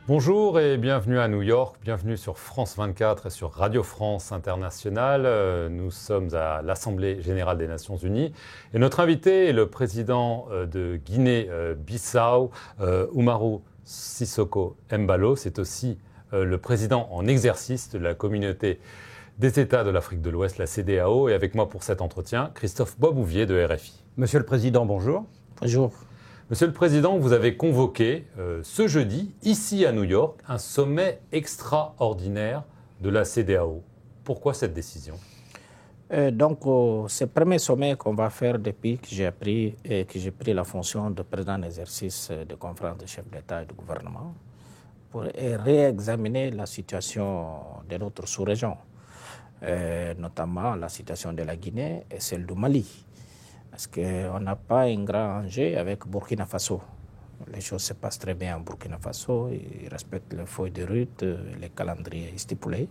Bonjour et bienvenue à New York, bienvenue sur France 24 et sur Radio France Internationale. Nous sommes à l'Assemblée Générale des Nations Unies et notre invité est le président de Guinée-Bissau, Umaru Sissoko Embalo. C'est aussi le président en exercice de la communauté des États de l'Afrique de l'Ouest, la CEDEAO. Et avec moi pour cet entretien, Christophe Boisbouvier de RFI. Monsieur le Président, bonjour. Bonjour. Monsieur le Président, vous avez convoqué ce jeudi, ici à New York, un sommet extraordinaire de la CEDEAO. Pourquoi cette décision ? C'est le premier sommet qu'on va faire depuis que j'ai pris la fonction de président d'exercice de conférence de chefs d'État et de gouvernement pour réexaminer la situation de notre sous-région, notamment la situation de la Guinée et celle du Mali. Parce qu'on n'a pas un grand enjeu avec Burkina Faso. Les choses se passent très bien en Burkina Faso, ils respectent les feuilles de route, les calendriers stipulés.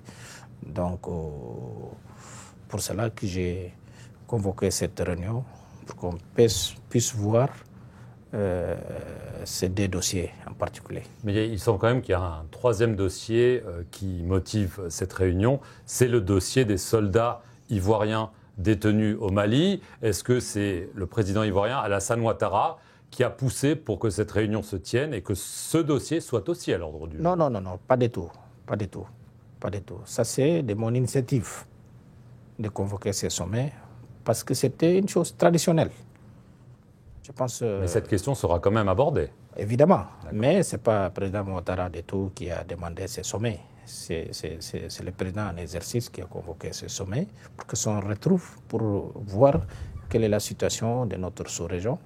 Donc, pour cela que j'ai convoqué cette réunion, pour qu'on puisse voir ces deux dossiers en particulier. Mais il semble quand même qu'il y a un troisième dossier qui motive cette réunion, c'est le dossier des soldats ivoiriens détenus au Mali. Est-ce que c'est le président ivoirien Alassane Ouattara qui a poussé pour que cette réunion se tienne et que ce dossier soit aussi à l'ordre du jour ? Non, pas du tout. Ça, c'est de mon initiative de convoquer ce sommet parce que c'était une chose traditionnelle. Je pense. Mais cette question sera quand même abordée. Évidemment, mais ce n'est pas le président Ouattara du tout qui a demandé ce sommet. C'est le président en exercice qui a convoqué ce sommet pour que s'en retrouve pour voir quelle est la situation de notre sous-région.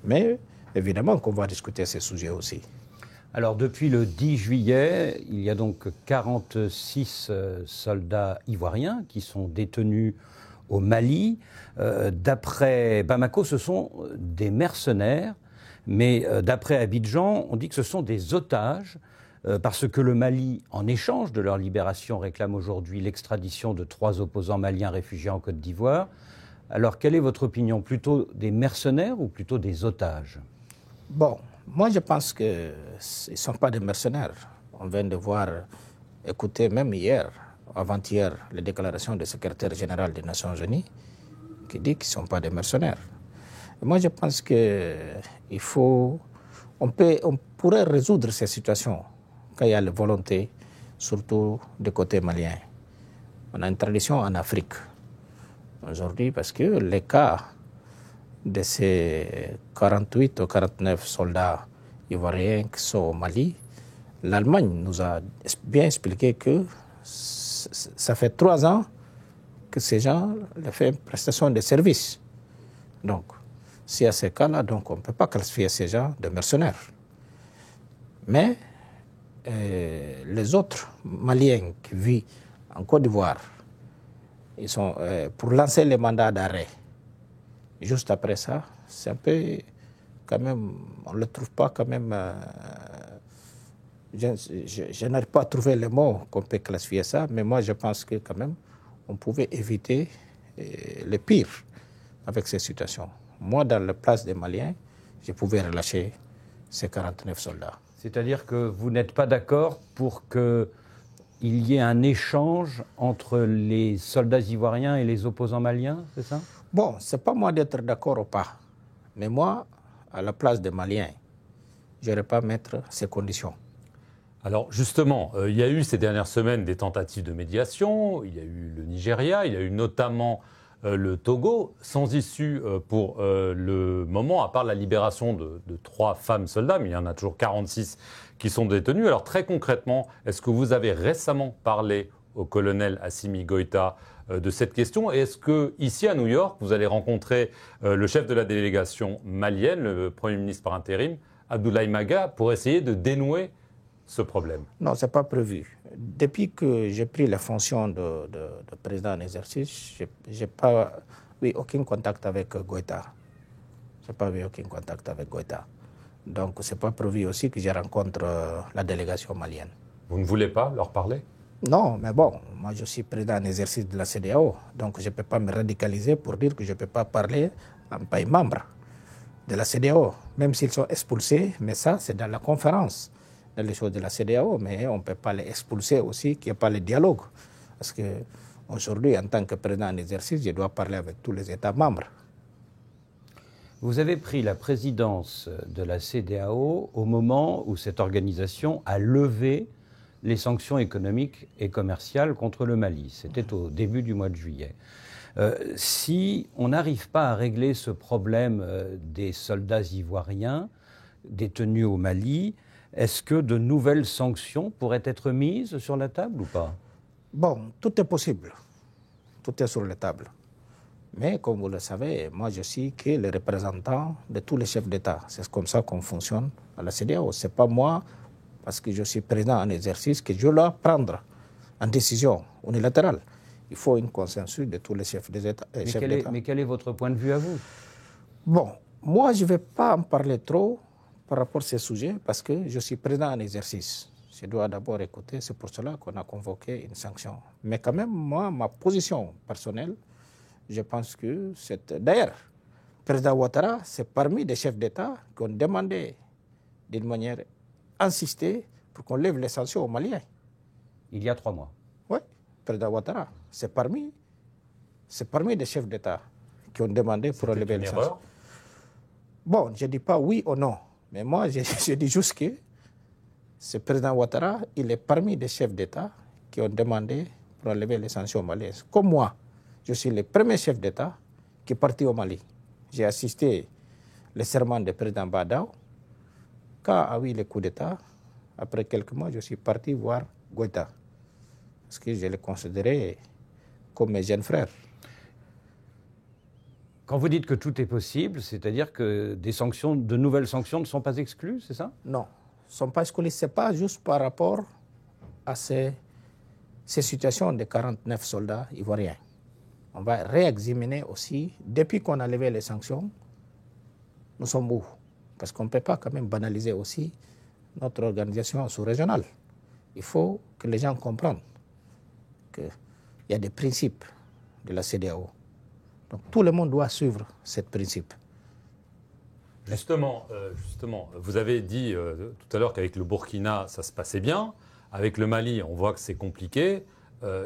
Mais évidemment qu'on va discuter ces sujets aussi. Alors depuis le 10 juillet, il y a donc 46 soldats ivoiriens qui sont détenus au Mali. D'après Bamako, ce sont des mercenaires, mais d'après Abidjan, on dit que ce sont des otages. Parce que le Mali, en échange de leur libération, réclame aujourd'hui l'extradition de 3 opposants maliens réfugiés en Côte d'Ivoire. Alors, quelle est votre opinion ? Plutôt des mercenaires ou plutôt des otages ? Bon, moi je pense qu'ils ne sont pas des mercenaires. On vient de voir, écouter même hier, avant-hier, les déclarations du secrétaire général des Nations Unies qui dit qu'ils ne sont pas des mercenaires. Et moi je pense qu'on pourrait résoudre ces situations quand il y a la volonté, surtout du côté malien. On a une tradition en Afrique aujourd'hui parce que les cas de ces 48 ou 49 soldats ivoiriens qui sont au Mali, l'Allemagne nous a bien expliqué que ça fait 3 ans que ces gens ont fait une prestation de service. Donc, s'il y a ces cas-là, donc on ne peut pas classifier ces gens de mercenaires. Mais les autres Maliens qui vivent en Côte d'Ivoire, ils sont pour lancer les mandats d'arrêt. Juste après ça, c'est un peu quand même, on ne le trouve pas quand même. Je n'arrive pas à trouver les mots qu'on peut classifier ça, mais moi je pense que quand même on pouvait éviter le pire avec ces situations. Moi, dans la place des Maliens, je pouvais relâcher ces 49 soldats. C'est-à-dire que vous n'êtes pas d'accord pour qu'il y ait un échange entre les soldats ivoiriens et les opposants maliens, c'est ça ? Bon, ce n'est pas moi d'être d'accord ou pas. Mais moi, à la place des Maliens, je n'aurais pas mettre ces conditions. Alors justement, il y a eu ces dernières semaines des tentatives de médiation, il y a eu le Nigeria, il y a eu notamment le Togo, sans issue pour le moment, à part la libération de 3 femmes soldats, mais il y en a toujours 46 qui sont détenues. Alors très concrètement, est-ce que vous avez récemment parlé au colonel Assimi Goïta de cette question ? Et est-ce que ici à New York, vous allez rencontrer le chef de la délégation malienne, le Premier ministre par intérim, Abdoulaye Maga, pour essayer de dénouer ce problème ? Non, ce n'est pas prévu. Depuis que j'ai pris la fonction de président en exercice, je n'ai pas eu aucun contact avec Goïta. Je n'ai pas eu aucun contact avec Goïta. Donc, ce n'est pas prévu aussi que je rencontre la délégation malienne. Vous ne voulez pas leur parler ? Non, mais bon, moi je suis président en exercice de la CEDEAO, donc je ne peux pas me radicaliser pour dire que je ne peux pas parler à un pays membre de la CEDEAO, même s'ils sont expulsés, mais ça c'est dans la conférence dans les choses de la CEDEAO, mais on ne peut pas les expulser aussi, qu'il n'y ait pas le dialogue. Parce qu'aujourd'hui, en tant que président en exercice, je dois parler avec tous les États membres. Vous avez pris la présidence de la CEDEAO au moment où cette organisation a levé les sanctions économiques et commerciales contre le Mali. C'était au début du mois de juillet. Si on n'arrive pas à régler ce problème des soldats ivoiriens détenus au Mali, est-ce que de nouvelles sanctions pourraient être mises sur la table ou pas? Bon, tout est possible. Tout est sur la table. Mais comme vous le savez, moi je suis que le représentant de tous les chefs d'État. C'est comme ça qu'on fonctionne à la CEDEAO. Ce n'est pas moi, parce que je suis président en exercice, que je dois prendre une décision unilatérale. Il faut un consensus de tous les chefs d'État. Mais quel est votre point de vue à vous? Bon, moi je ne vais pas en parler trop par rapport à ces sujets, parce que je suis président en exercice. Je dois d'abord écouter, c'est pour cela qu'on a convoqué une sanction. Mais quand même, moi, ma position personnelle, je pense que c'est... D'ailleurs, le président Ouattara, c'est parmi les chefs d'État qui ont demandé d'une manière insistée pour qu'on lève les sanctions aux Maliens. Il y a 3 mois. Oui, le président Ouattara, c'est parmi les chefs d'État qui ont demandé pour lever les sanctions. Bon, je ne dis pas oui ou non, mais moi, je dis juste que ce président Ouattara, il est parmi les chefs d'État qui ont demandé pour lever les sanctions maliennes. Comme moi, je suis le premier chef d'État qui est parti au Mali. J'ai assisté au serment du président Badao. Quand a eu le coup d'État, après quelques mois, je suis parti voir Goïta. Parce que je le considérais comme mes jeunes frères. Quand vous dites que tout est possible, c'est-à-dire que de nouvelles sanctions ne sont pas exclues, c'est ça? Non, ne sont pas exclues. Ce n'est pas juste par rapport à ces situations de 49 soldats ivoiriens. On va réexaminer aussi, depuis qu'on a levé les sanctions, nous sommes où? Parce qu'on ne peut pas quand même banaliser aussi notre organisation sous-régionale. Il faut que les gens comprennent qu'il y a des principes de la CEDEAO. Donc tout le monde doit suivre ces principes. Justement, vous avez dit tout à l'heure qu'avec le Burkina, ça se passait bien. Avec le Mali, on voit que c'est compliqué.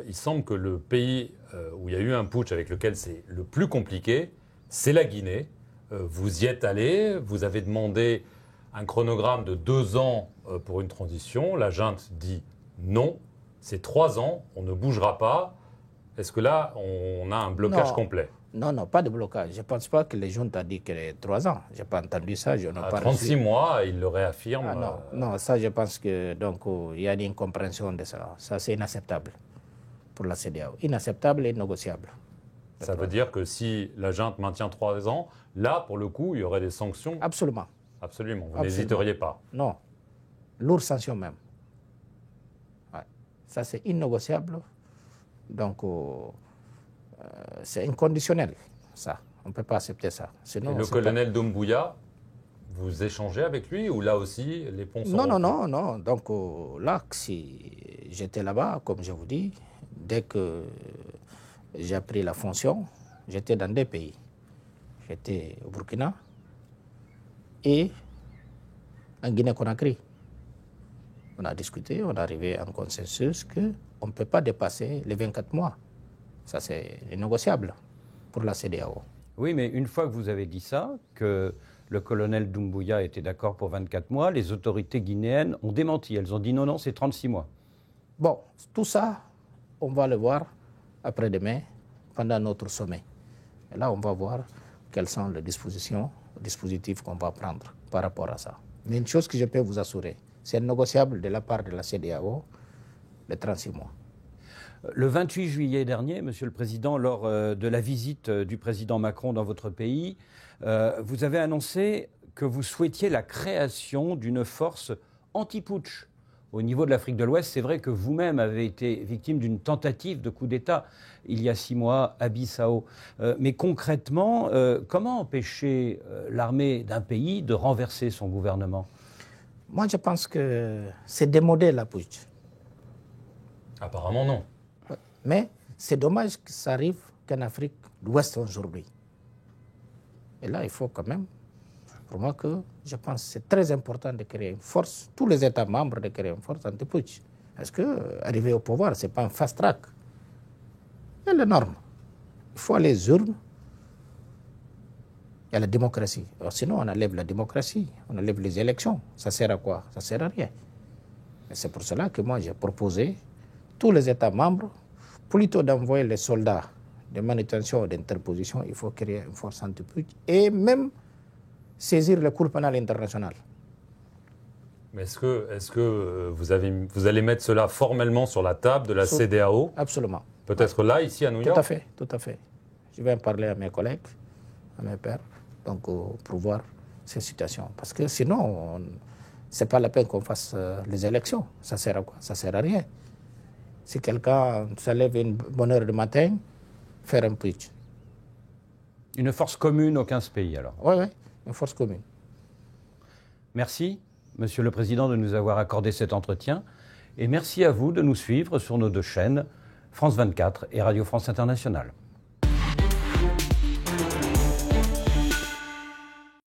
Il semble que le pays où il y a eu un putsch avec lequel c'est le plus compliqué, c'est la Guinée. Vous y êtes allé, vous avez demandé un chronogramme de 2 ans pour une transition. La junte dit non, c'est 3 ans, on ne bougera pas. Est-ce que là, on a un blocage complet? Non, pas de blocage. Je ne pense pas que les juntes ont dit que les 3 ans. Je n'ai pas entendu ça. Je n'ai pas 36 mois, ils le réaffirment. Non, ça, je pense que donc il y a une incompréhension de ça. Ça, c'est inacceptable pour la CEDEAO. Inacceptable et négociable. Ça veut dire que si la junte maintient 3 ans, là, pour le coup, il y aurait des sanctions? Absolument. Absolument. Vous n'hésiteriez pas? Non. Lourdes sanctions même. Ouais. Ça, c'est innégociable. Donc, c'est inconditionnel, ça. On ne peut pas accepter ça. Sinon, et le colonel Doumbouya, vous échangez avec lui ou là aussi, les ponts sont Non. Donc là, si j'étais là-bas, comme je vous dis, dès que j'ai pris la fonction, j'étais dans 2 pays. J'étais au Burkina et en Guinée-Conakry. On a discuté, on est arrivé à un consensus qu'on ne peut pas dépasser les 24 mois. Ça, c'est négociable pour la CEDEAO. Oui, mais une fois que vous avez dit ça, que le colonel Doumbouya était d'accord pour 24 mois, les autorités guinéennes ont démenti. Elles ont dit non, c'est 36 mois. Bon, tout ça, on va le voir après-demain, pendant notre sommet. Et là, on va voir quelles sont les dispositifs qu'on va prendre par rapport à ça. Mais une chose que je peux vous assurer, c'est négociable de la part de la CEDEAO, les 36 mois. Le 28 juillet dernier, Monsieur le Président, lors de la visite du président Macron dans votre pays, vous avez annoncé que vous souhaitiez la création d'une force anti-putsch au niveau de l'Afrique de l'Ouest. C'est vrai que vous-même avez été victime d'une tentative de coup d'État il y a 6 mois à Bissau. Mais concrètement, comment empêcher l'armée d'un pays de renverser son gouvernement? Moi, je pense que c'est démodé la putsch. Apparemment, non. Mais c'est dommage que ça arrive qu'en Afrique de l'Ouest aujourd'hui. Et là, il faut quand même pour moi que je pense que c'est très important de créer une force, tous les États membres de créer une force anti-putsch. Parce qu'arriver au pouvoir, ce n'est pas un fast-track. Il y a les normes. Il faut aller aux urnes. Il y a la démocratie. Alors sinon, on enlève la démocratie, on enlève les élections. Ça sert à quoi? Ça sert à rien. Et c'est pour cela que moi, j'ai proposé tous les États membres, plutôt d'envoyer les soldats de manutention ou d'interposition, il faut créer une force anti-putsch et même saisir la Cour pénale internationale. Mais est-ce que vous allez mettre cela formellement sur la table de la CEDEAO? Absolument. Peut-être là, ici, à New York? Tout à fait, tout à fait. Je vais en parler à mes collègues, à mes pairs, donc pour voir ces situations. Parce que sinon, ce n'est pas la peine qu'on fasse les élections. Ça sert à quoi? Ça sert à rien. Si quelqu'un se lève une bonne heure du matin, faire un putsch. Une force commune aux 15 pays, alors? Oui, oui, une force commune. Merci, Monsieur le Président, de nous avoir accordé cet entretien. Et merci à vous de nous suivre sur nos deux chaînes, France 24 et Radio France Internationale.